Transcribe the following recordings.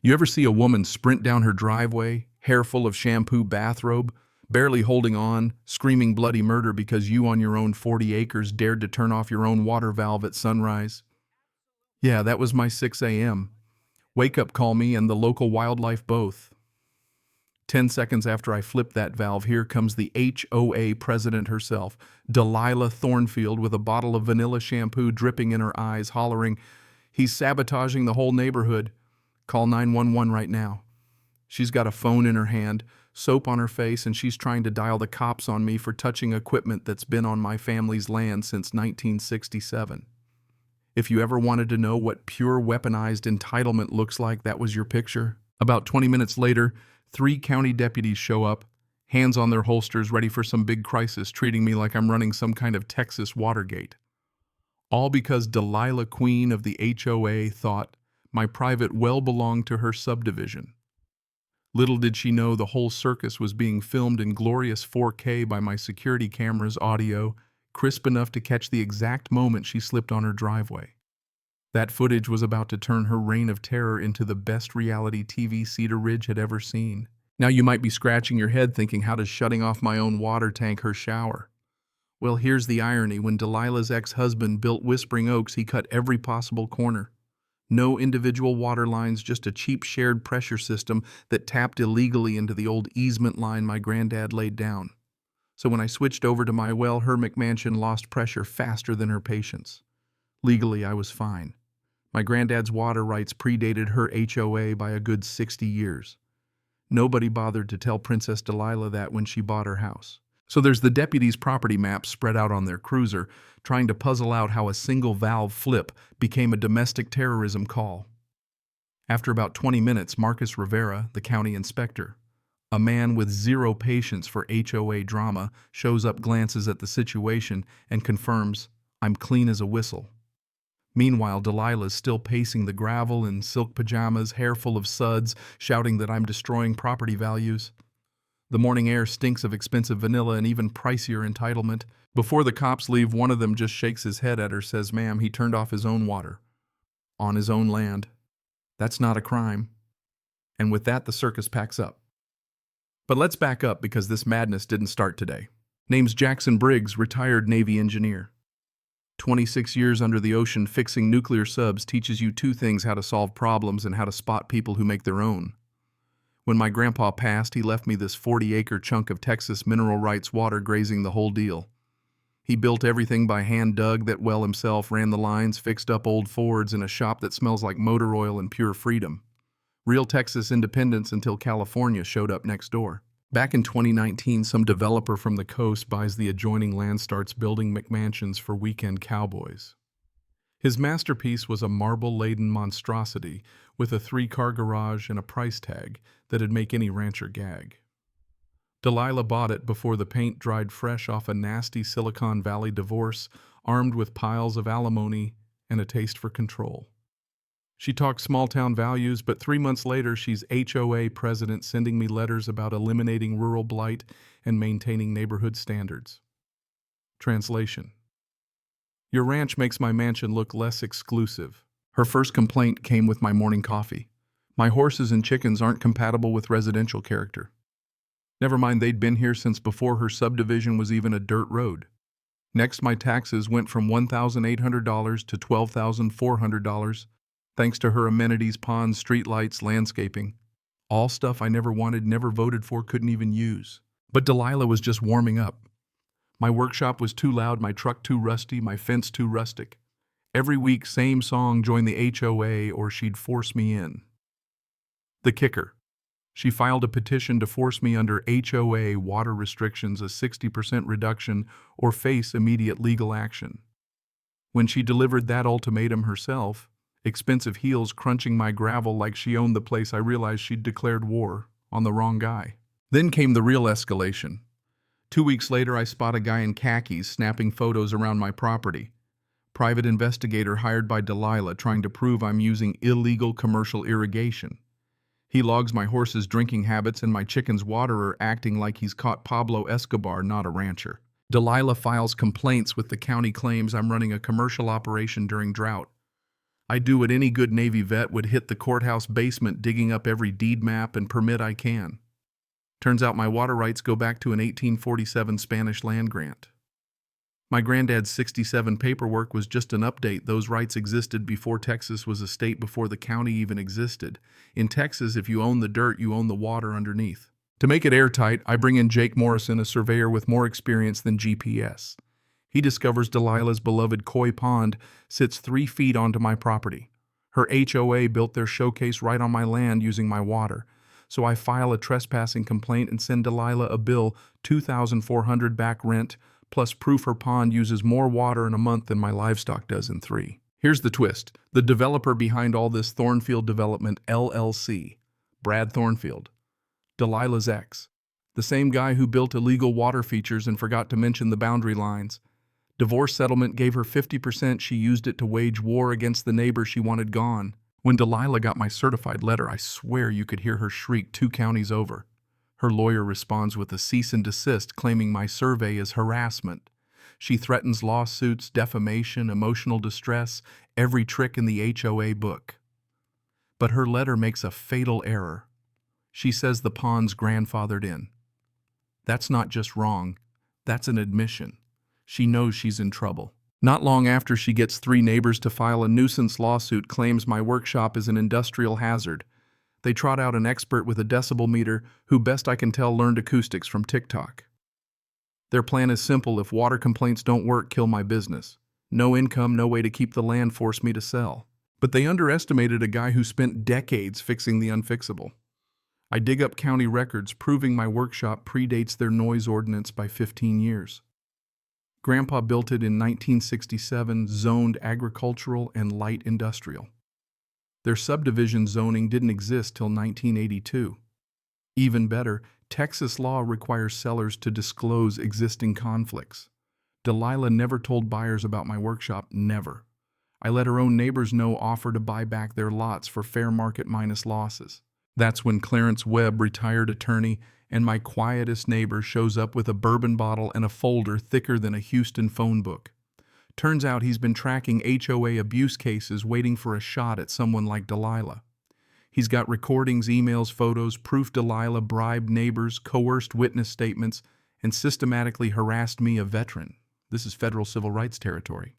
You ever see a woman sprint down her driveway, hair full of shampoo bathrobe, barely holding on, screaming bloody murder because you on your own 40 acres dared to turn off your own water valve at sunrise? Yeah, that was my 6 a.m. Wake-up call me and the local wildlife both. 10 seconds after I flipped that valve, here comes the HOA president herself, Delilah Thornfield, with a bottle of vanilla shampoo dripping in her eyes, hollering, "He's sabotaging the whole neighborhood. Call 911 right now." She's got a phone in her hand, soap on her face, and she's trying to dial the cops on me for touching equipment that's been on my family's land since 1967. If you ever wanted to know what pure weaponized entitlement looks like, that was your picture. About 20 minutes later, 3 county deputies show up, hands on their holsters, ready for some big crisis, treating me like I'm running some kind of Texas Watergate. All because Delilah, queen of the HOA, thought my private well belonged to her subdivision. Little did she know the whole circus was being filmed in glorious 4K by my security camera's audio, crisp enough to catch the exact moment she slipped on her driveway. That footage was about to turn her reign of terror into the best reality TV Cedar Ridge had ever seen. Now you might be scratching your head thinking, how does shutting off my own water tank her shower? Well, here's the irony. When Delilah's ex-husband built Whispering Oaks, he cut every possible corner. No individual water lines, just a cheap shared pressure system that tapped illegally into the old easement line my granddad laid down. So when I switched over to my well, her McMansion lost pressure faster than her patience. Legally, I was fine. My granddad's water rights predated her HOA by a good 60 years. Nobody bothered to tell Princess Delilah that when she bought her house. So there's the deputies' property maps spread out on their cruiser, trying to puzzle out how a single valve flip became a domestic terrorism call. After about 20 minutes, Marcus Rivera, the county inspector, a man with zero patience for HOA drama, shows up, glances at the situation, and confirms, "I'm clean as a whistle." Meanwhile, Delilah's still pacing the gravel in silk pajamas, hair full of suds, shouting that I'm destroying property values. The morning air stinks of expensive vanilla and even pricier entitlement. Before the cops leave, one of them just shakes his head at her, says, "Ma'am, he turned off his own water. On his own land. That's not a crime." And with that, the circus packs up. But let's back up, because this madness didn't start today. Name's Jackson Briggs, retired Navy engineer. 26 years under the ocean fixing nuclear subs teaches you 2 things: how to solve problems and how to spot people who make their own. When my grandpa passed, he left me this 40-acre chunk of Texas mineral rights water, grazing the whole deal. He built everything by hand, dug that well himself, ran the lines, fixed up old Fords in a shop that smells like motor oil and pure freedom. Real Texas independence until California showed up next door. Back in 2019, some developer from the coast buys the adjoining land, starts building McMansions for weekend cowboys. His masterpiece was a marble-laden monstrosity with a 3-car garage and a price tag that'd make any rancher gag. Delilah bought it before the paint dried fresh off a nasty Silicon Valley divorce, armed with piles of alimony and a taste for control. She talked small-town values, but 3 months later, she's HOA president, sending me letters about eliminating rural blight and maintaining neighborhood standards. Translation: your ranch makes my mansion look less exclusive. Her first complaint came with my morning coffee. My horses and chickens aren't compatible with residential character. Never mind, they'd been here since before her subdivision was even a dirt road. Next, my taxes went from $1,800 to $12,400, thanks to her amenities, ponds, streetlights, landscaping. All stuff I never wanted, never voted for, couldn't even use. But Delilah was just warming up. My workshop was too loud, my truck too rusty, my fence too rustic. Every week, same song, join the HOA or she'd force me in. The kicker: she filed a petition to force me under HOA water restrictions, a 60% reduction, or face immediate legal action. When she delivered that ultimatum herself, expensive heels crunching my gravel like she owned the place, I realized she'd declared war on the wrong guy. Then came the real escalation. 2 weeks later, I spot a guy in khakis snapping photos around my property. Private investigator hired by Delilah, trying to prove I'm using illegal commercial irrigation. He logs my horses' drinking habits and my chicken's waterer, acting like he's caught Pablo Escobar, not a rancher. Delilah files complaints with the county, claims I'm running a commercial operation during drought. I do what any good Navy vet would: hit the courthouse basement digging up every deed map and permit I can. Turns out my water rights go back to an 1847 Spanish land grant. My granddad's '67 paperwork was just an update. Those rights existed before Texas was a state, before the county even existed. In Texas, if you own the dirt, you own the water underneath. To make it airtight, I bring in Jake Morrison, a surveyor with more experience than GPS. He discovers Delilah's beloved koi pond sits 3 feet onto my property. Her HOA built their showcase right on my land using my water. So I file a trespassing complaint and send Delilah a bill, $2,400 back rent, plus proof her pond uses more water in a month than my livestock does in 3. Here's the twist. The developer behind all this, Thornfield Development, LLC. Brad Thornfield. Delilah's ex. The same guy who built illegal water features and forgot to mention the boundary lines. Divorce settlement gave her 50%. She used it to wage war against the neighbor she wanted gone. When Delilah got my certified letter, I swear you could hear her shriek 2 counties over. Her lawyer responds with a cease and desist, claiming my survey is harassment. She threatens lawsuits, defamation, emotional distress, every trick in the HOA book. But her letter makes a fatal error. She says the pond's grandfathered in. That's not just wrong, that's an admission. She knows she's in trouble. Not long after, she gets 3 neighbors to file a nuisance lawsuit, claims my workshop is an industrial hazard. They trot out an expert with a decibel meter who, best I can tell, learned acoustics from TikTok. Their plan is simple: if water complaints don't work, kill my business. No income, no way to keep the land, force me to sell. But they underestimated a guy who spent decades fixing the unfixable. I dig up county records proving my workshop predates their noise ordinance by 15 years. Grandpa built it in 1967, zoned agricultural and light industrial. Their subdivision zoning didn't exist till 1982. Even better, Texas law requires sellers to disclose existing conflicts. Delilah never told buyers about my workshop, never. I let her own neighbors know, offer to buy back their lots for fair market minus losses. That's when Clarence Webb, retired attorney, and my quietest neighbor, shows up with a bourbon bottle and a folder thicker than a Houston phone book. Turns out he's been tracking HOA abuse cases, waiting for a shot at someone like Delilah. He's got recordings, emails, photos, proof Delilah bribed neighbors, coerced witness statements, and systematically harassed me, a veteran. This is federal civil rights territory.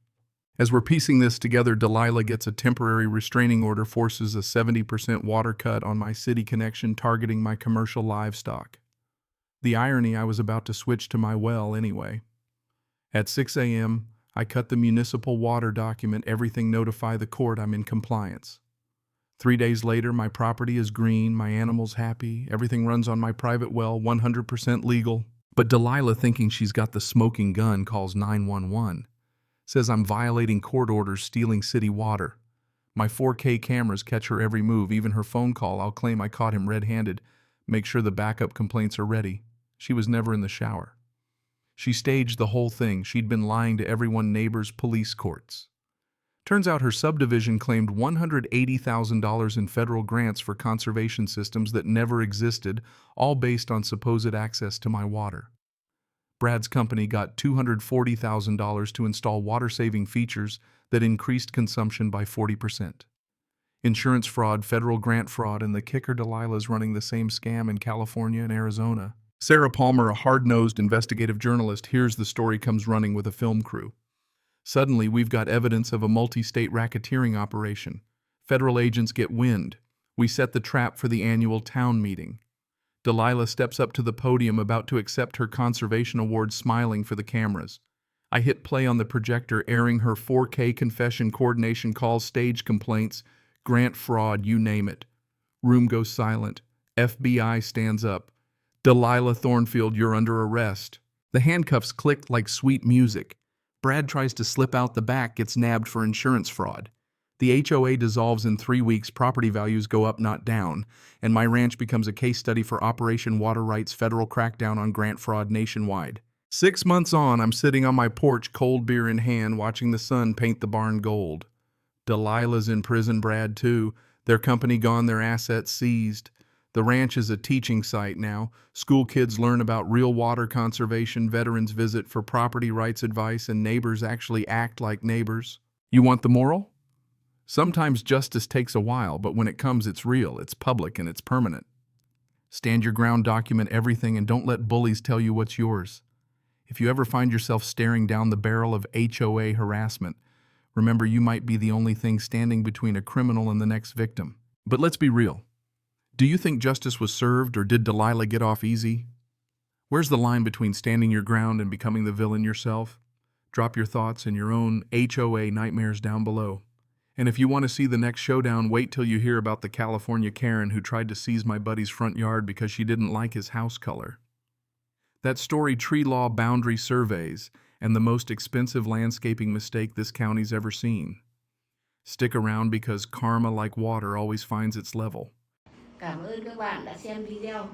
As we're piecing this together, Delilah gets a temporary restraining order, forces a 70% water cut on my city connection, targeting my commercial livestock. The irony, I was about to switch to my well anyway. At 6 a.m., I cut the municipal water document, everything, notify the court I'm in compliance. 3 days later, my property is green, my animals happy, everything runs on my private well, 100% legal. But Delilah, thinking she's got the smoking gun, calls 911. Says I'm violating court orders, stealing city water. My 4K cameras catch her every move, even her phone call. I'll claim I caught him red-handed, make sure the backup complaints are ready. She was never in the shower. She staged the whole thing. She'd been lying to everyone, neighbors, police, courts. Turns out her subdivision claimed $180,000 in federal grants for conservation systems that never existed, all based on supposed access to my water. Brad's company got $240,000 to install water-saving features that increased consumption by 40%. Insurance fraud, federal grant fraud, and the kicker, Delilah's running the same scam in California and Arizona. Sarah Palmer, a hard-nosed investigative journalist, hears the story, comes running with a film crew. Suddenly, we've got evidence of a multi-state racketeering operation. Federal agents get wind. We set the trap for the annual town meeting. Delilah steps up to the podium, about to accept her conservation award, smiling for the cameras. I hit play on the projector, airing her 4K confession, coordination calls, stage complaints, grant fraud, you name it. Room goes silent. FBI stands up. Delilah Thornfield, you're under arrest. The handcuffs click like sweet music. Brad tries to slip out the back, gets nabbed for insurance fraud. The HOA dissolves in 3 weeks, property values go up, not down, and my ranch becomes a case study for Operation Water Rights, federal crackdown on grant fraud nationwide. 6 months on, I'm sitting on my porch, cold beer in hand, watching the sun paint the barn gold. Delilah's in prison, Brad too. Their company gone, their assets seized. The ranch is a teaching site now. School kids learn about real water conservation, veterans visit for property rights advice, and neighbors actually act like neighbors. You want the moral? Sometimes justice takes a while, but when it comes, it's real, it's public, and it's permanent. Stand your ground, document everything, and don't let bullies tell you what's yours. If you ever find yourself staring down the barrel of HOA harassment, remember you might be the only thing standing between a criminal and the next victim. But let's be real. Do you think justice was served, or did Delilah get off easy? Where's the line between standing your ground and becoming the villain yourself? Drop your thoughts and your own HOA nightmares down below. And if you want to see the next showdown, wait till you hear about the California Karen who tried to seize my buddy's front yard because she didn't like his house color. That story, tree law boundary surveys, and the most expensive landscaping mistake this county's ever seen. Stick around because karma, like water, always finds its level. Cảm ơn các bạn đã xem video.